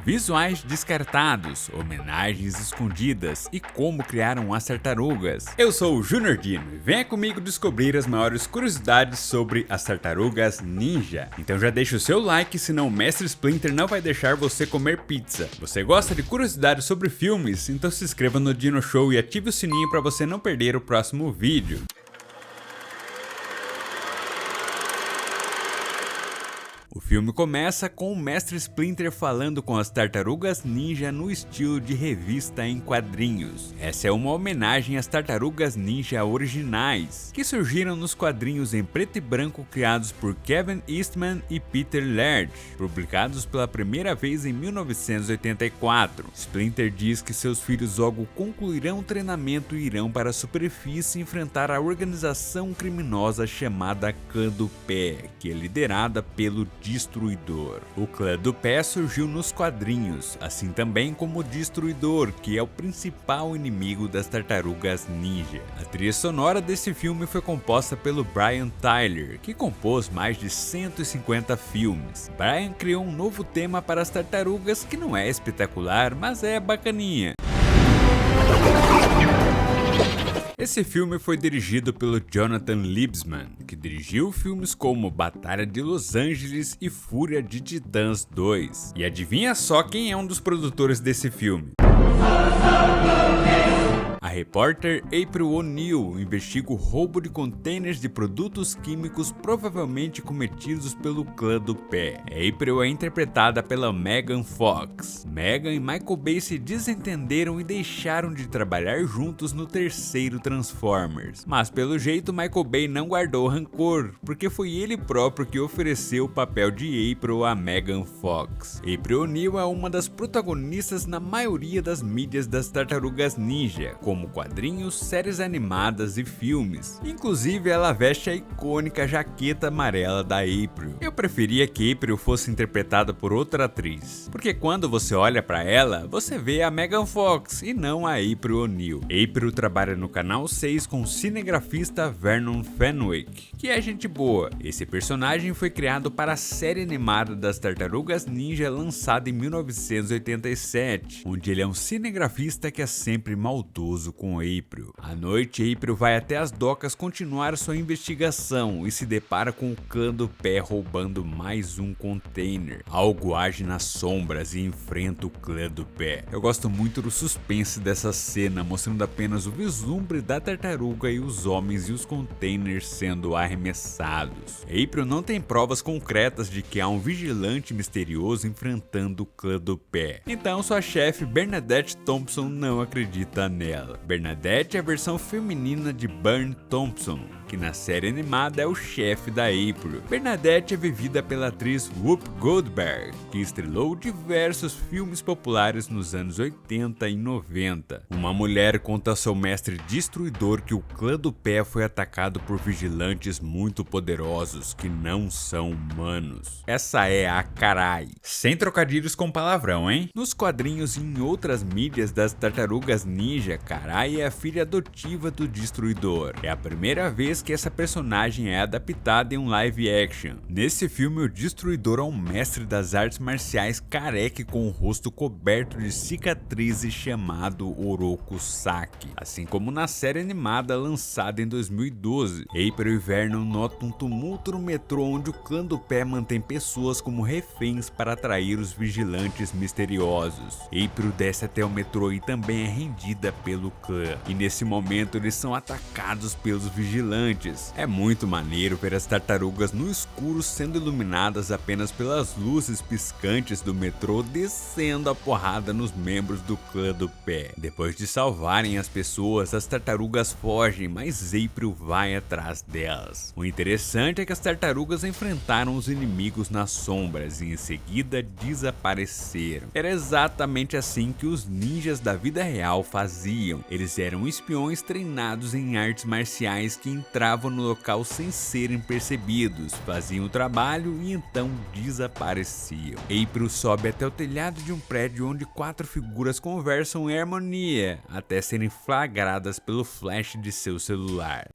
visuais descartados, homenagens escondidas e como criaram as tartarugas. Eu sou o Junior Dino e venha comigo descobrir as maiores curiosidades sobre as tartarugas ninja. Então já deixa o seu like, senão o Mestre Splinter não vai deixar você comer pizza. Você gosta de curiosidades sobre filmes? Então se inscreva no Dino Show e ative o sininho para você não perder o próximo vídeo. O filme começa com o Mestre Splinter falando com as tartarugas ninja no estilo de revista em quadrinhos. Essa é uma homenagem às tartarugas ninja originais, que surgiram nos quadrinhos em preto e branco criados por Kevin Eastman e Peter Laird, publicados pela primeira vez em 1984. Splinter diz que seus filhos logo concluirão o treinamento e irão para a superfície enfrentar a organização criminosa chamada Clã do Pé, que é liderada pelo Destruidor. O Clã do Pé surgiu nos quadrinhos, assim também como o Destruidor, que é o principal inimigo das tartarugas ninja. A trilha sonora desse filme foi composta pelo Brian Tyler, que compôs mais de 150 filmes. Brian criou um novo tema para as tartarugas que não é espetacular, mas é bacaninha. Esse filme foi dirigido pelo Jonathan Liebsman, que dirigiu filmes como Batalha de Los Angeles e Fúria de Titãs 2. E adivinha só quem é um dos produtores desse filme? A repórter April O'Neil investiga o roubo de contêineres de produtos químicos provavelmente cometidos pelo Clã do Pé. April é interpretada pela Megan Fox. Megan e Michael Bay se desentenderam e deixaram de trabalhar juntos no terceiro Transformers. Mas pelo jeito Michael Bay não guardou rancor, porque foi ele próprio que ofereceu o papel de April a Megan Fox. April O'Neil é uma das protagonistas na maioria das mídias das tartarugas ninja, como quadrinhos, séries animadas e filmes. Inclusive ela veste a icônica jaqueta amarela da April. Eu preferia que April fosse interpretada por outra atriz, porque quando você olha pra ela, você vê a Megan Fox e não a April O'Neil. April trabalha no canal 6 com o cinegrafista Vernon Fenwick, que é gente boa. Esse personagem foi criado para a série animada das Tartarugas Ninja lançada em 1987, onde ele é um cinegrafista que é sempre maldoso com April. À noite, April vai até as docas continuar sua investigação e se depara com o Clã do Pé roubando mais um container. Algo age nas sombras e enfrenta o Clã do Pé. Eu gosto muito do suspense dessa cena, mostrando apenas o vislumbre da tartaruga e os homens e os containers sendo arremessados. April não tem provas concretas de que há um vigilante misterioso enfrentando o Clã do Pé. Então sua chefe Bernadette Thompson não acredita nela. Bernadette é a versão feminina de Burn Thompson, que na série animada é o chefe da April. Bernadette é vivida pela atriz Whoopi Goldberg, que estrelou diversos filmes populares nos anos 80 e 90. Uma mulher conta ao seu mestre destruidor que o Clã do Pé foi atacado por vigilantes muito poderosos que não são humanos. Essa é a Karai. Sem trocadilhos com palavrão, hein? Nos quadrinhos e em outras mídias das tartarugas ninja, Karai é a filha adotiva do Destruidor. É a primeira vez que essa personagem é adaptada em um live action. Nesse filme, o Destruidor é um mestre das artes marciais careca com o rosto coberto de cicatrizes chamado Oroku Saki, assim como na série animada lançada em 2012. April e Vernon notam um tumulto no metrô onde o Clã do Pé mantém pessoas como reféns para atrair os vigilantes misteriosos. April desce até o metrô e também é rendida pelo clã, e nesse momento eles são atacados pelos vigilantes. É muito maneiro ver as tartarugas no escuro sendo iluminadas apenas pelas luzes piscantes do metrô descendo a porrada nos membros do Clã do Pé. Depois de salvarem as pessoas, as tartarugas fogem, mas April vai atrás delas. O interessante é que as tartarugas enfrentaram os inimigos nas sombras e em seguida desapareceram. Era exatamente assim que os ninjas da vida real faziam. Eles eram espiões treinados em artes marciais que entravam no local sem serem percebidos, faziam o trabalho e então desapareciam. April sobe até o telhado de um prédio onde 4 figuras conversam em harmonia, até serem flagradas pelo flash de seu celular.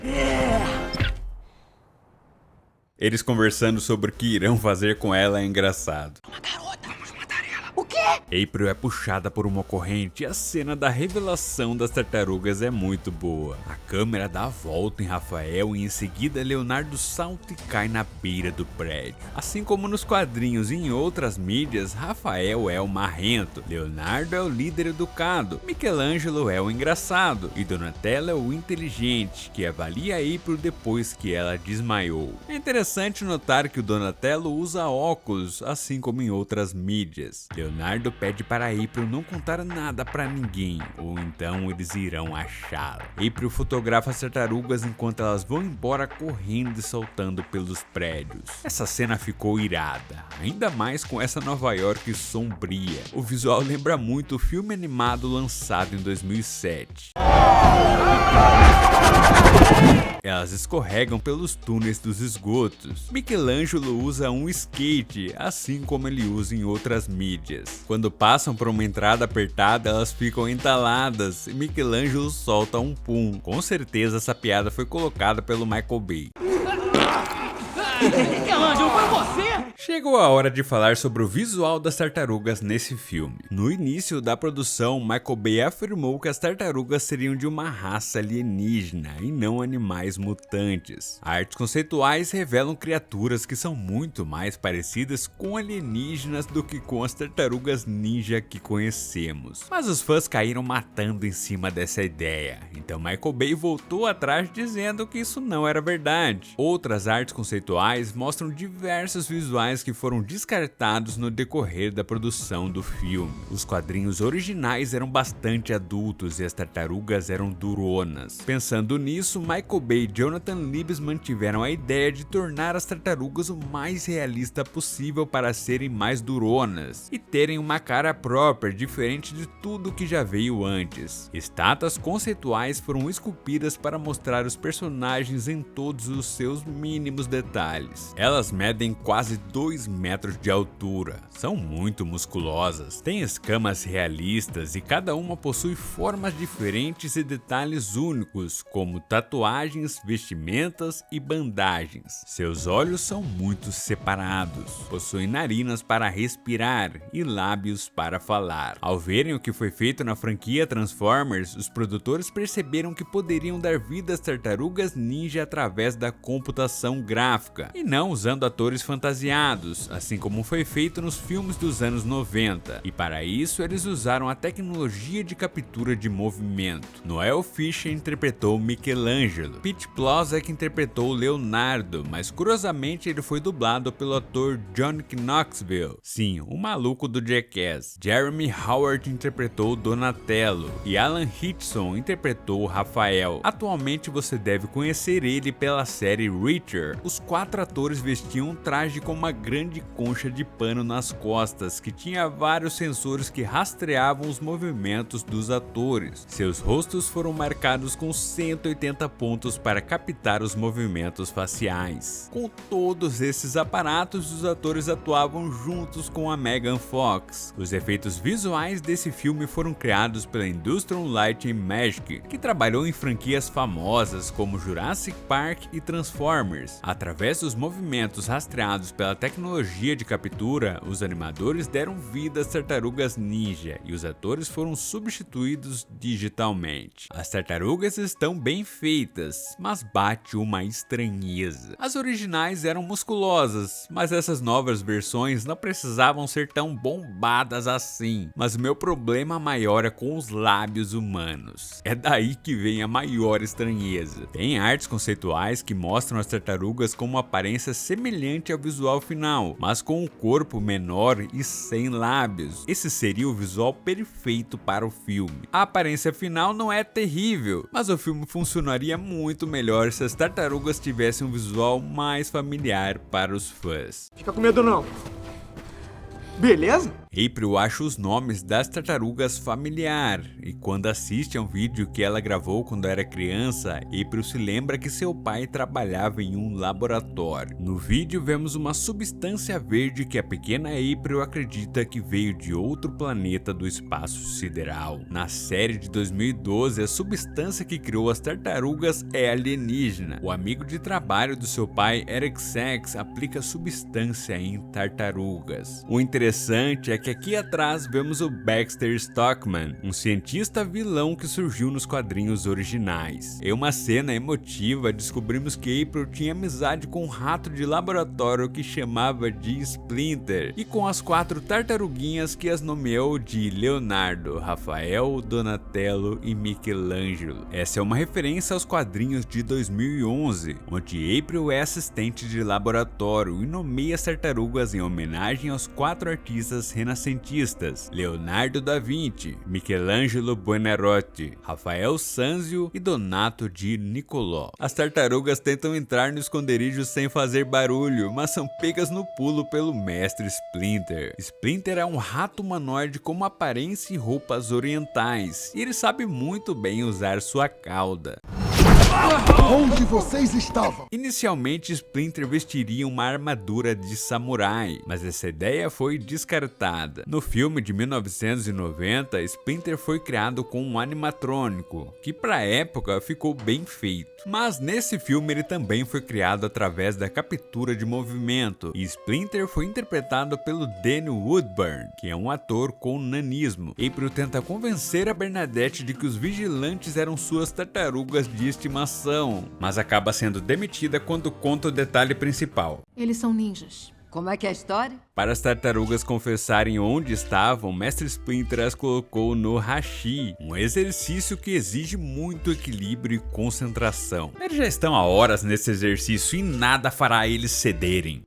Eles conversando sobre o que irão fazer com ela é engraçado. Uma garota, vamos matar ela. O April é puxada por uma corrente e a cena da revelação das tartarugas é muito boa. A câmera dá a volta em Rafael e em seguida Leonardo salta e cai na beira do prédio. Assim como nos quadrinhos e em outras mídias, Rafael é o marrento, Leonardo é o líder educado, Michelangelo é o engraçado e Donatello é o inteligente, que avalia April depois que ela desmaiou. É interessante notar que o Donatello usa óculos, assim como em outras mídias. Leonardo pede para April não contar nada para ninguém, ou então eles irão achá-la. April fotografa as tartarugas enquanto elas vão embora correndo e saltando pelos prédios. Essa cena ficou irada, ainda mais com essa Nova York sombria. O visual lembra muito o filme animado lançado em 2007. Elas escorregam pelos túneis dos esgotos. Michelangelo usa um skate, assim como ele usa em outras mídias. Quando passam por uma entrada apertada, elas ficam entaladas e Michelangelo solta um pum. Com certeza essa piada foi colocada pelo Michael Bay. Michelangelo, foi você? Chegou a hora de falar sobre o visual das tartarugas nesse filme. No início da produção, Michael Bay afirmou que as tartarugas seriam de uma raça alienígena e não animais mutantes. Artes conceituais revelam criaturas que são muito mais parecidas com alienígenas do que com as tartarugas ninja que conhecemos. Mas os fãs caíram matando em cima dessa ideia, então Michael Bay voltou atrás dizendo que isso não era verdade. Outras artes conceituais mostram diversos visuais que foram descartados no decorrer da produção do filme. Os quadrinhos originais eram bastante adultos e as tartarugas eram duronas. Pensando nisso, Michael Bay e Jonathan Liebes tiveram a ideia de tornar as tartarugas o mais realista possível para serem mais duronas e terem uma cara própria, diferente de tudo que já veio antes. Estátuas conceituais foram esculpidas para mostrar os personagens em todos os seus mínimos detalhes. Elas medem quase 2 metros de altura, são muito musculosas, têm escamas realistas e cada uma possui formas diferentes e detalhes únicos, como tatuagens, vestimentas e bandagens. Seus olhos são muito separados, possuem narinas para respirar e lábios para falar. Ao verem o que foi feito na franquia Transformers, os produtores perceberam que poderiam dar vida às tartarugas ninja através da computação gráfica e não usando atores fantasiados, assim como foi feito nos filmes dos anos 90, e para isso eles usaram a tecnologia de captura de movimento. Noel Fisher interpretou Michelangelo, Pete Plozak interpretou Leonardo, mas curiosamente ele foi dublado pelo ator John Knoxville, sim, o maluco do Jackass. Jeremy Howard interpretou Donatello e Alan Hitchson interpretou Rafael. Atualmente você deve conhecer ele pela série Reacher. Os 4 atores vestiam um traje com uma grande concha de pano nas costas que tinha vários sensores que rastreavam os movimentos dos atores. Seus rostos foram marcados com 180 pontos para captar os movimentos faciais. Com todos esses aparatos, os atores atuavam juntos com a Megan Fox. Os efeitos visuais desse filme foram criados pela Industrial Light and Magic, que trabalhou em franquias famosas como Jurassic Park e Transformers. Através dos movimentos rastreados pela tecnologia de captura, os animadores deram vida às tartarugas ninja e os atores foram substituídos digitalmente. As tartarugas estão bem feitas, mas bate uma estranheza. As originais eram musculosas, mas essas novas versões não precisavam ser tão bombadas assim. Mas o meu problema maior é com os lábios humanos. É daí que vem a maior estranheza. Tem artes conceituais que mostram as tartarugas com uma aparência semelhante ao visual final, mas com um corpo menor e sem lábios. Esse seria o visual perfeito para o filme. A aparência final não é terrível, mas o filme funcionaria muito melhor se as tartarugas tivessem um visual mais familiar para os fãs. Fica com medo não. Beleza? April acha os nomes das tartarugas familiar, e quando assiste a um vídeo que ela gravou quando era criança, April se lembra que seu pai trabalhava em um laboratório. No vídeo vemos uma substância verde que a pequena April acredita que veio de outro planeta do espaço sideral. Na série de 2012, a substância que criou as tartarugas é alienígena. O amigo de trabalho do seu pai, Eric Sachs, aplica a substância em tartarugas. O interessante interessante é que aqui atrás vemos o Baxter Stockman, um cientista vilão que surgiu nos quadrinhos originais. Em uma cena emotiva, descobrimos que April tinha amizade com um rato de laboratório que chamava de Splinter, e com as 4 tartaruguinhas que as nomeou de Leonardo, Rafael, Donatello e Michelangelo. Essa é uma referência aos quadrinhos de 2011, onde April é assistente de laboratório e nomeia as tartarugas em homenagem aos 4 artistas renascentistas: Leonardo da Vinci, Michelangelo Buonarroti, Rafael Sanzio e Donato di Niccolò. As tartarugas tentam entrar no esconderijo sem fazer barulho, mas são pegas no pulo pelo mestre Splinter. Splinter é um rato humanoide com uma aparência e roupas orientais, e ele sabe muito bem usar sua cauda. Onde vocês estavam? Inicialmente, Splinter vestiria uma armadura de samurai, mas essa ideia foi descartada. No filme de 1990, Splinter foi criado com um animatrônico, que pra época ficou bem feito. Mas nesse filme ele também foi criado através da captura de movimento, e Splinter foi interpretado pelo Danny Woodburn, que é um ator com nanismo. April tenta convencer a Bernadette de que os vigilantes eram suas tartarugas de estimação, mas acaba sendo demitida quando conta o detalhe principal. Eles são ninjas. Como é que é a história? Para as tartarugas confessarem onde estavam, Mestre Splinter as colocou no hashi, um exercício que exige muito equilíbrio e concentração. Eles já estão há horas nesse exercício e nada fará eles cederem.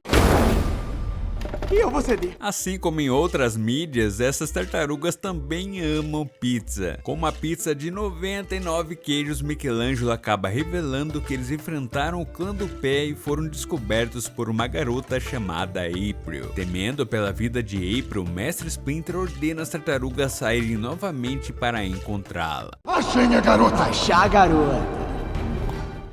E eu vou ceder. Assim como em outras mídias, essas tartarugas também amam pizza. Com uma pizza de 99 queijos, Michelangelo acaba revelando que eles enfrentaram o clã do pé e foram descobertos por uma garota chamada April. Temendo pela vida de April, Mestre Splinter ordena as tartarugas saírem novamente para encontrá-la. Achem a garota! Achar a garota.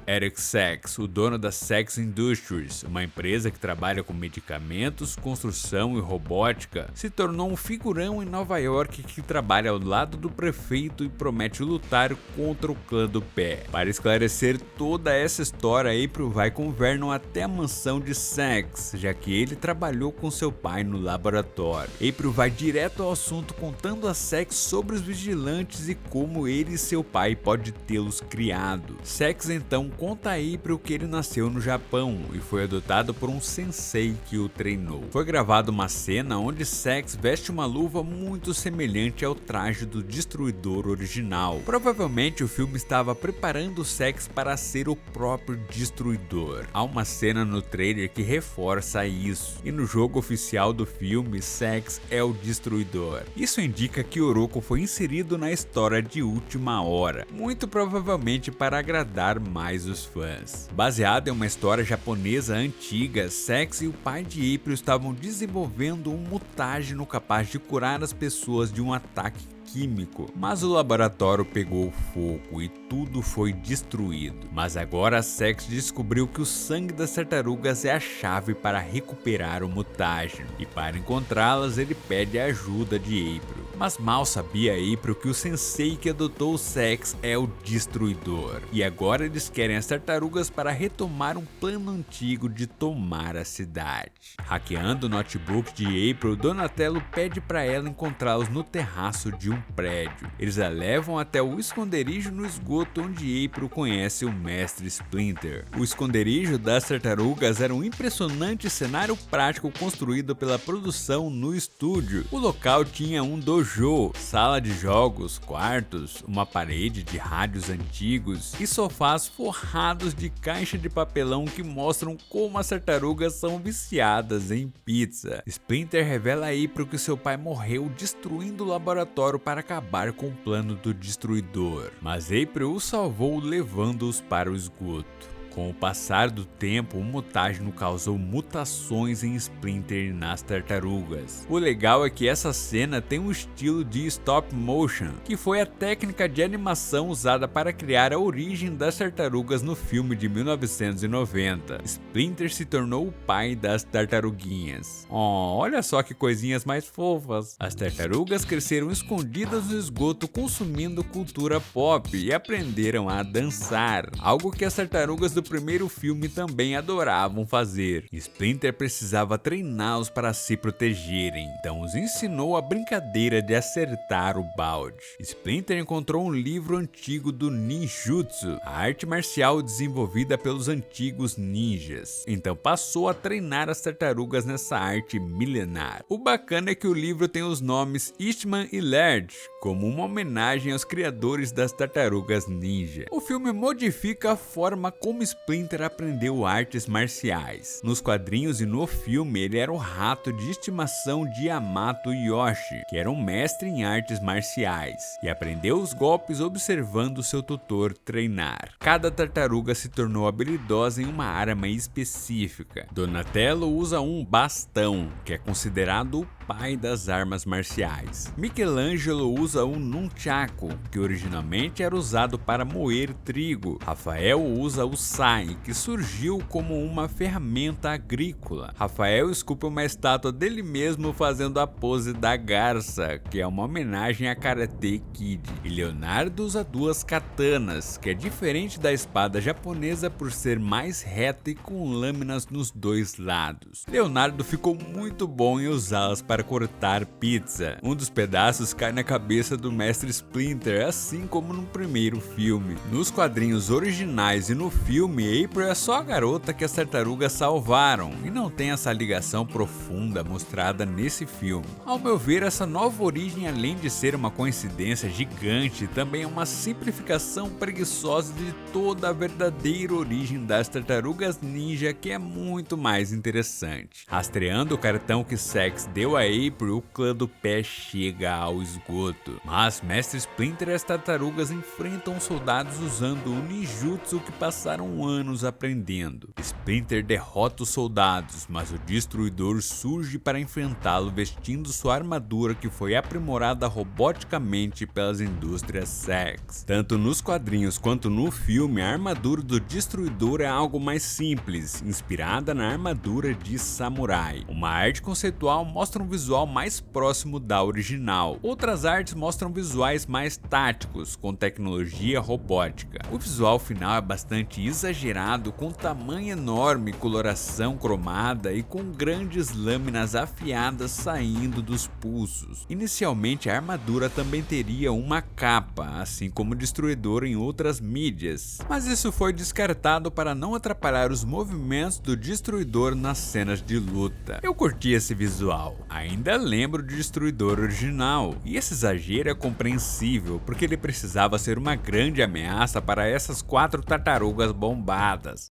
Eric Sachs, o dono da Sachs Industries, uma empresa que trabalha com medicamentos, construção e robótica, se tornou um figurão em Nova York que trabalha ao lado do prefeito e promete lutar contra o clã do pé. Para esclarecer toda essa história, April vai com Vernon até a mansão de Sachs, já que ele trabalhou com seu pai no laboratório. April vai direto ao assunto, contando a Sachs sobre os vigilantes e como ele e seu pai podem tê-los criado. Sachs então conta a April que ele nasceu no Japão e foi adotado por um sensei que o treinou. Foi gravada uma cena onde Sachs veste uma luva muito semelhante ao traje do Destruidor original. Provavelmente o filme estava preparando Sachs para ser o próprio Destruidor. Há uma cena no trailer que reforça isso, e no jogo oficial do filme, Sachs é o Destruidor. Isso indica que Oroko foi inserido na história de última hora, muito provavelmente para agradar mais os fãs. Baseado em uma história japonesa antiga, Sachs e o pai de April estavam desenvolvendo um mutágeno capaz de curar as pessoas de um ataque químico, mas o laboratório pegou fogo e tudo foi destruído. Mas agora Sachs descobriu que o sangue das tartarugas é a chave para recuperar o mutágeno, e para encontrá-las ele pede a ajuda de April. Mas mal sabia April que o sensei que adotou Sachs é o Destruidor, e agora eles querem as tartarugas para retomar um plano antigo de tomar a cidade. Hackeando o notebook de April, Donatello pede para ela encontrá-los no terraço de um prédio. Eles a levam até o esconderijo no esgoto onde April conhece o Mestre Splinter. O esconderijo das tartarugas era um impressionante cenário prático construído pela produção no estúdio. O local tinha um dojo, sala de jogos, quartos, uma parede de rádios antigos e sofás forrados de caixa de papelão que mostram como as tartarugas são viciadas em pizza. Splinter revela a April que seu pai morreu destruindo o laboratório para acabar com o plano do Destruidor, mas April o salvou levando-os para o esgoto. Com o passar do tempo, o mutágeno causou mutações em Splinter e nas tartarugas. O legal é que essa cena tem um estilo de stop motion, que foi a técnica de animação usada para criar a origem das tartarugas no filme de 1990. Splinter se tornou o pai das tartaruguinhas. Oh, olha só que coisinhas mais fofas. As tartarugas cresceram escondidas no esgoto consumindo cultura pop e aprenderam a dançar, algo que as tartarugas do do primeiro filme também adoravam fazer. Splinter precisava treiná-los para se protegerem, então os ensinou a brincadeira de acertar o balde. Splinter encontrou um livro antigo do ninjutsu, a arte marcial desenvolvida pelos antigos ninjas, então passou a treinar as tartarugas nessa arte milenar. O bacana é que o livro tem os nomes Eastman e Laird, como uma homenagem aos criadores das tartarugas ninja. O filme modifica a forma como Splinter aprendeu artes marciais. Nos quadrinhos e no filme ele era o rato de estimação de Yamato Yoshi, que era um mestre em artes marciais, e aprendeu os golpes observando seu tutor treinar. Cada tartaruga se tornou habilidosa em uma arma específica. Donatello usa um bastão, que é considerado o pai das armas marciais. Michelangelo usa um nunchaku, que originalmente era usado para moer trigo. Rafael usa o sai, que surgiu como uma ferramenta agrícola. Rafael esculpe uma estátua dele mesmo fazendo a pose da garça, que é uma homenagem a Karate Kid. E Leonardo usa duas katanas, que é diferente da espada japonesa por ser mais reta e com lâminas nos dois lados. Leonardo ficou muito bom em usá-las para cortar pizza. Um dos pedaços cai na cabeça do mestre Splinter, assim como no primeiro filme. Nos quadrinhos originais e no filme, April é só a garota que as tartarugas salvaram, e não tem essa ligação profunda mostrada nesse filme. Ao meu ver, essa nova origem, além de ser uma coincidência gigante, também é uma simplificação preguiçosa de toda a verdadeira origem das tartarugas ninja, que é muito mais interessante. Rastreando o cartão que Sax deu a April, o clã do pé chega ao esgoto. Mas Mestre Splinter e as tartarugas enfrentam os soldados usando o ninjutsu que passaram anos aprendendo. Splinter derrota os soldados, mas o Destruidor surge para enfrentá-lo vestindo sua armadura que foi aprimorada roboticamente pelas indústrias Sax. Tanto nos quadrinhos quanto no filme, a armadura do Destruidor é algo mais simples, inspirada na armadura de samurai. Uma arte conceitual mostra um visual mais próximo da original. Outras artes mostram visuais mais táticos, com tecnologia robótica. O visual final é bastante exagerado, com tamanho enorme, coloração cromada e com grandes lâminas afiadas saindo dos pulsos. Inicialmente a armadura também teria uma capa, assim como o Destruidor em outras mídias, mas isso foi descartado para não atrapalhar os movimentos do Destruidor nas cenas de luta. Eu curti esse visual, ainda lembro do Destruidor original, e esse exagero é compreensível porque ele precisava ser uma grande ameaça para essas 4 tartarugas bombadas.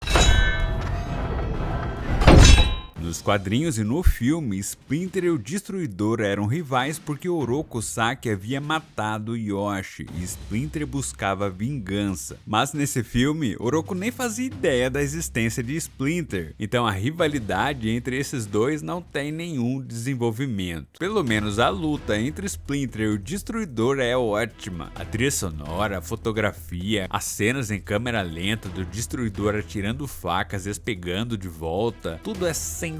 Nos quadrinhos e no filme, Splinter e o Destruidor eram rivais porque Oroku Saki havia matado Yoshi e Splinter buscava vingança. Mas nesse filme, Oroku nem fazia ideia da existência de Splinter, então a rivalidade entre esses dois não tem nenhum desenvolvimento. Pelo menos a luta entre Splinter e o Destruidor é ótima. A trilha sonora, a fotografia, as cenas em câmera lenta do Destruidor atirando facas e as pegando de volta, tudo é sensacional.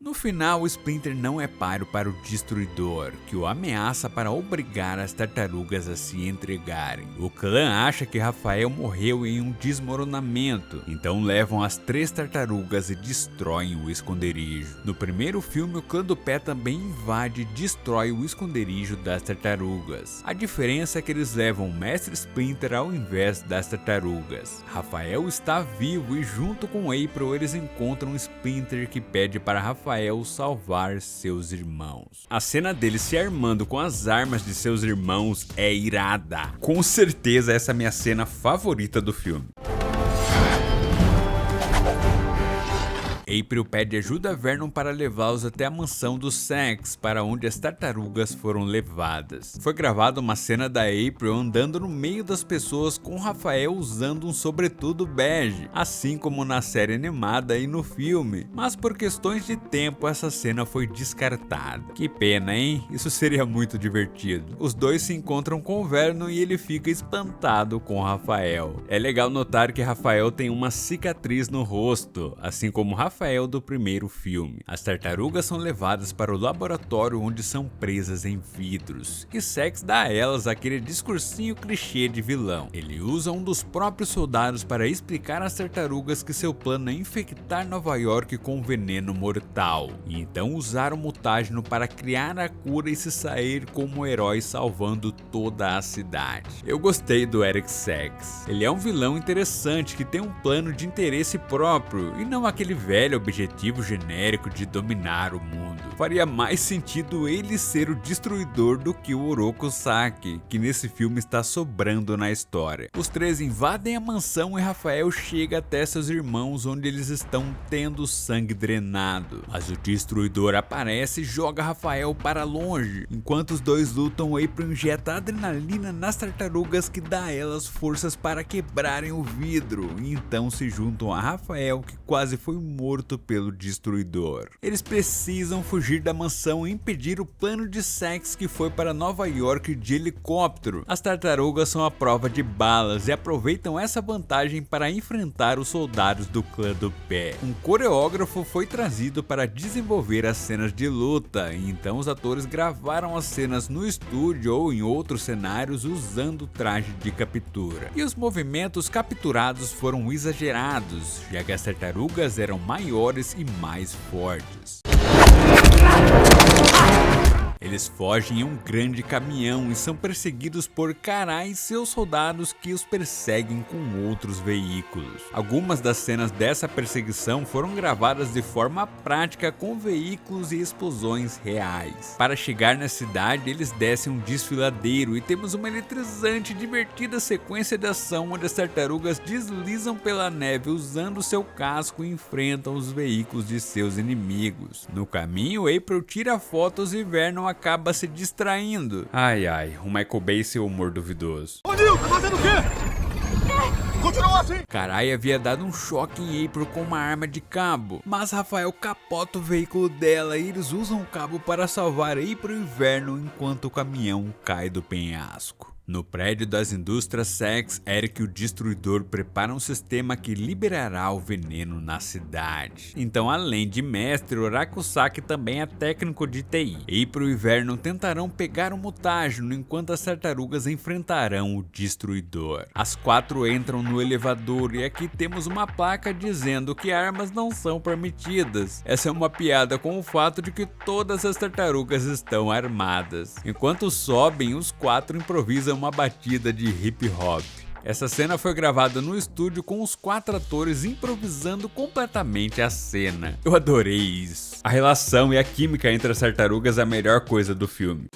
No final, o Splinter não é páreo para o Destruidor, que o ameaça para obrigar as tartarugas a se entregarem. O clã acha que Rafael morreu em um desmoronamento, então levam as 3 tartarugas e destroem o esconderijo. No primeiro filme, o clã do pé também invade e destrói o esconderijo das tartarugas. A diferença é que eles levam o Mestre Splinter ao invés das tartarugas. Rafael está vivo e junto com April eles encontram Splinter, que pede para Rafael salvar seus irmãos. A cena dele se armando com as armas de seus irmãos é irada. Com certeza essa é a minha cena favorita do filme. April pede ajuda a Vernon para levá-los até a mansão dos Sax, para onde as tartarugas foram levadas. Foi gravada uma cena da April andando no meio das pessoas com Rafael usando um sobretudo bege, assim como na série animada e no filme, mas por questões de tempo essa cena foi descartada. Que pena, hein? Isso seria muito divertido. Os dois se encontram com o Vernon e ele fica espantado com Rafael. É legal notar que Rafael tem uma cicatriz no rosto, assim como Rafael Rafael do primeiro filme. As tartarugas são levadas para o laboratório onde são presas em vidros, e Sax dá a elas aquele discursinho clichê de vilão. Ele usa um dos próprios soldados para explicar às tartarugas que seu plano é infectar Nova York com um veneno mortal, e então usar o mutágeno para criar a cura e se sair como herói salvando toda a cidade. Eu gostei do Eric Sax. Ele é um vilão interessante que tem um plano de interesse próprio e não aquele velho objetivo genérico de dominar o mundo. Faria mais sentido ele ser o destruidor do que o Oroku Saki, que nesse filme está sobrando na história. Os três invadem a mansão e Rafael chega até seus irmãos onde eles estão tendo sangue drenado. Mas o destruidor aparece e joga Rafael para longe. Enquanto os dois lutam, April injeta adrenalina nas tartarugas que dá a elas forças para quebrarem o vidro, e então se juntam a Rafael, que quase foi morto pelo destruidor. Eles precisam fugir da mansão e impedir o plano de Sax, que foi para Nova York de helicóptero. As tartarugas são a prova de balas e aproveitam essa vantagem para enfrentar os soldados do clã do pé. Um coreógrafo foi trazido para desenvolver as cenas de luta, e então os atores gravaram as cenas no estúdio ou em outros cenários usando o traje de captura. E os movimentos capturados foram exagerados, já que as tartarugas eram maiores e mais fortes. Eles fogem em um grande caminhão e são perseguidos por Karai e seus soldados, que os perseguem com outros veículos. Algumas das cenas dessa perseguição foram gravadas de forma prática com veículos e explosões reais. Para chegar na cidade, eles descem um desfiladeiro e temos uma eletrizante e divertida sequência de ação onde as tartarugas deslizam pela neve usando seu casco e enfrentam os veículos de seus inimigos. No caminho, April tira fotos e Vernon acaba se distraindo. Ai, o Michael Bay e seu humor duvidoso. Ô Nil, tá fazendo o quê? Continua assim! Karai havia dado um choque em April com uma arma de cabo, mas Rafael capota o veículo dela e eles usam o cabo para salvar April e Vernon enquanto o caminhão cai do penhasco. No prédio das indústrias Sax, Eric e o Destruidor preparam um sistema que liberará o veneno na cidade. Então, além de mestre, Oroku Saki também é técnico de TI. April e Vernon tentarão pegar o mutágeno enquanto as tartarugas enfrentarão o Destruidor. As quatro entram no elevador e aqui temos uma placa dizendo que armas não são permitidas. Essa é uma piada com o fato de que todas as tartarugas estão armadas. Enquanto sobem, os quatro improvisam uma batida de hip hop. Essa cena foi gravada no estúdio com os quatro atores improvisando completamente a cena. Eu adorei isso. A relação e a química entre as tartarugas é a melhor coisa do filme.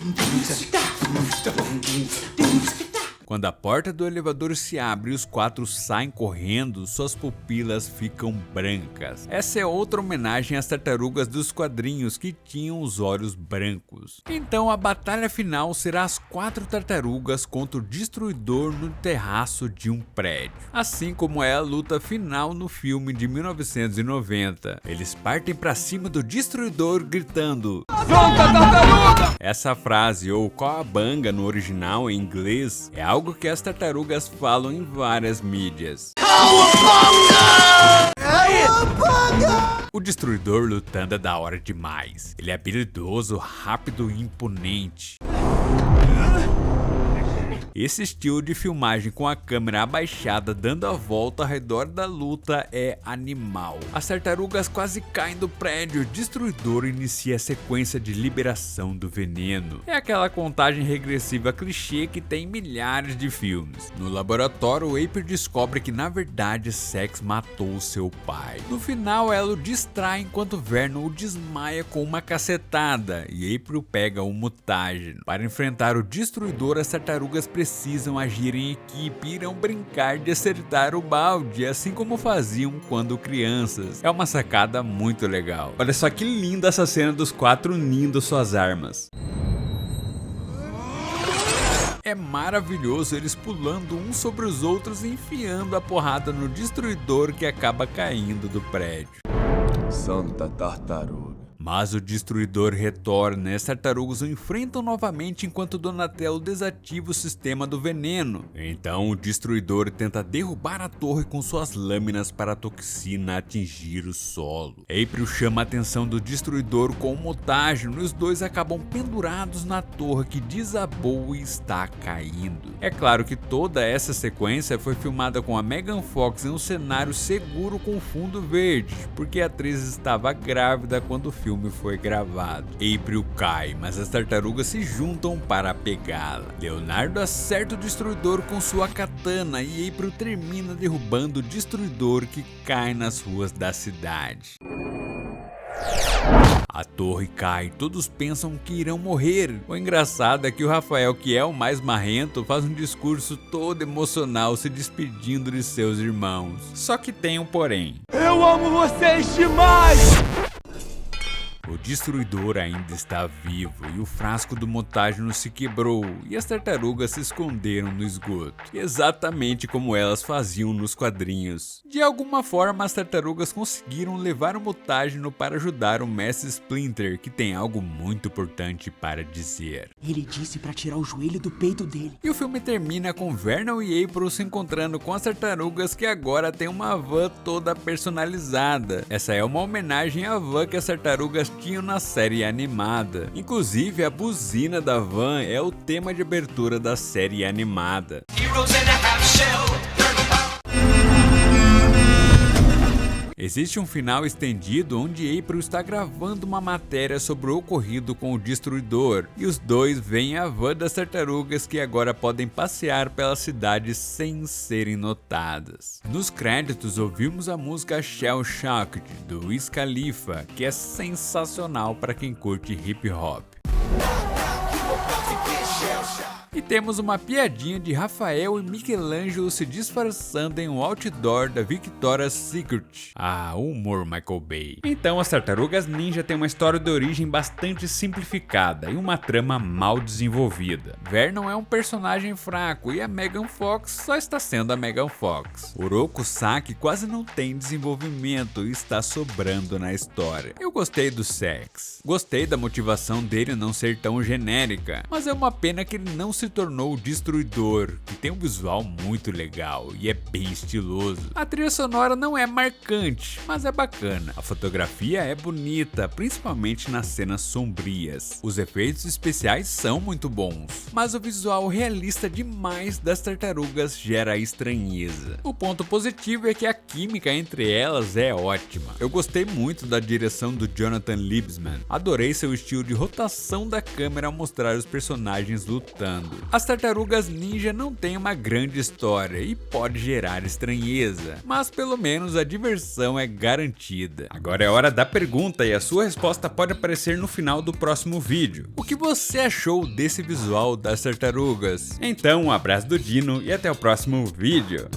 Quando a porta do elevador se abre e os quatro saem correndo, suas pupilas ficam brancas. Essa é outra homenagem às tartarugas dos quadrinhos que tinham os olhos brancos. Então a batalha final será as quatro tartarugas contra o Destruidor no terraço de um prédio. Assim como é a luta final no filme de 1990. Eles partem pra cima do Destruidor gritando: "Solta, tartaruga!" Essa frase, ou Cowabunga no original em inglês, é algo que as tartarugas falam em várias mídias. O Destruidor lutando é da hora demais. Ele é habilidoso, rápido e imponente. Esse estilo de filmagem com a câmera abaixada dando a volta ao redor da luta é animal. As tartarugas quase caem do prédio, o Destruidor inicia a sequência de liberação do veneno. É aquela contagem regressiva clichê que tem em milhares de filmes. No laboratório, April descobre que na verdade Sax matou seu pai. No final, ela o distrai enquanto Vernon o desmaia com uma cacetada e April pega o mutágeno. Para enfrentar o Destruidor, as tartarugas precisam agir em equipe e irão brincar de acertar o balde, assim como faziam quando crianças. É uma sacada muito legal. Olha só que linda essa cena dos quatro unindo suas armas. É maravilhoso eles pulando uns sobre os outros e enfiando a porrada no Destruidor, que acaba caindo do prédio. Santa Tartaruga. Mas o Destruidor retorna e as tartarugas o enfrentam novamente enquanto Donatello desativa o sistema do veneno. Então o Destruidor tenta derrubar a torre com suas lâminas para a toxina atingir o solo. April chama a atenção do Destruidor com o mutágeno e os dois acabam pendurados na torre que desabou e está caindo. É claro que toda essa sequência foi filmada com a Megan Fox em um cenário seguro com fundo verde, porque a atriz estava grávida quando o filme foi gravado. April cai, mas as tartarugas se juntam para pegá-la. Leonardo acerta o Destruidor com sua katana e April termina derrubando o Destruidor que cai nas ruas da cidade. A torre cai, todos pensam que irão morrer. O engraçado é que o Rafael, que é o mais marrento, faz um discurso todo emocional se despedindo de seus irmãos. Só que tem um porém. Eu amo vocês demais! O Destruidor ainda está vivo e o frasco do mutágeno se quebrou e as tartarugas se esconderam no esgoto, exatamente como elas faziam nos quadrinhos. De alguma forma, as tartarugas conseguiram levar o mutágeno para ajudar o Mestre Splinter, que tem algo muito importante para dizer. Ele disse pra tirar o joelho do peito dele. E o filme termina com Vernon e April se encontrando com as tartarugas, que agora tem uma van toda personalizada. Essa é uma homenagem à van que as tartarugas tinham na série animada. Inclusive, a buzina da van é o tema de abertura da série animada. Existe um final estendido onde April está gravando uma matéria sobre o ocorrido com o Destruidor, e os dois veem a van das tartarugas que agora podem passear pela cidade sem serem notadas. Nos créditos ouvimos a música Shell Shocked, do Wiz Khalifa, que é sensacional para quem curte hip hop. E temos uma piadinha de Rafael e Michelangelo se disfarçando em um outdoor da Victoria's Secret. Ah, o humor Michael Bay. Então as Tartarugas Ninja têm uma história de origem bastante simplificada e uma trama mal desenvolvida. Vernon é um personagem fraco e a Megan Fox só está sendo a Megan Fox. Oroku Saki quase não tem desenvolvimento e está sobrando na história. Eu gostei do Sex. Gostei da motivação dele não ser tão genérica, mas é uma pena que ele não se tornou o Destruidor, que tem um visual muito legal e é bem estiloso. A trilha sonora não é marcante, mas é bacana. A fotografia é bonita, principalmente nas cenas sombrias. Os efeitos especiais são muito bons, mas o visual realista demais das tartarugas gera estranheza. O ponto positivo é que a química entre elas é ótima. Eu gostei muito da direção do Jonathan Liebesman. Adorei seu estilo de rotação da câmera ao mostrar os personagens lutando. As Tartarugas Ninja não têm uma grande história e pode gerar estranheza, mas pelo menos a diversão é garantida. Agora é hora da pergunta e a sua resposta pode aparecer no final do próximo vídeo. O que você achou desse visual das tartarugas? Então, um abraço do Dino e até o próximo vídeo.